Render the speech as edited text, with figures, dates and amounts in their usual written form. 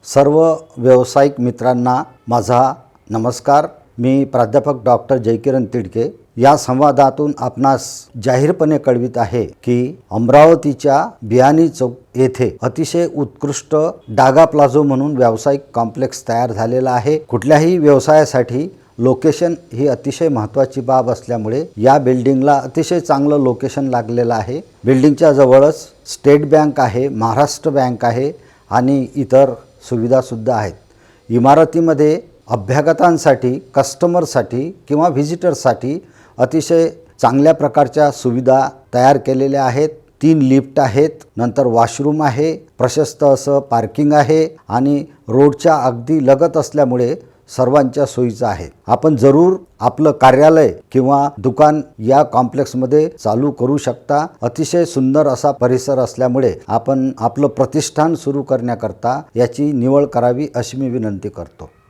सर्व व्यावसायिक मित्रांना माझा नमस्कार। मी प्राध्यापक डॉक्टर जयकिरण तिडके या संवादातून आपणास जाहीरपणे कळवित आहे की अमरावतीच्या बियाणी चौक येथे अतिशय उत्कृष्ट डागा प्लाझो म्हणून व्यावसायिक कॉम्प्लेक्स तयार झालेला आहे। कुठल्याही व्यवसायासाठी लोकेशन ही अतिशय महत्त्वाची बाब असल्यामुळे या बिल्डिंगला अतिशय चांगलं लोकेशन लागलेलं आहे। बिल्डिंगच्या जवळच स्टेट बँक आहे, महाराष्ट्र बँक आहे आणि इतर सुविधा सुद्धा आहेत। इमारतीमध्ये अभ्यागतांसाठी, कस्टमरसाठी किंवा व्हिजिटर्ससाठी अतिशय चांगल्या प्रकारच्या सुविधा तयार केलेल्या आहेत। 3 लिफ्ट आहेत, नंतर वॉशरूम आहे, प्रशस्त असं पार्किंग आहे आणि रोडच्या अगदी लगत असल्यामुळे सर्वांच्या सोयीचं आहे। आपण जरूर आपलं कार्यालय किंवा दुकान या कॉम्प्लेक्समध्ये चालू करू शकता। अतिशय सुंदर असा परिसर असल्यामुळे आपण आपलं प्रतिष्ठान सुरू करण्याकरता याची निवड करावी अशी मी विनंती करतो।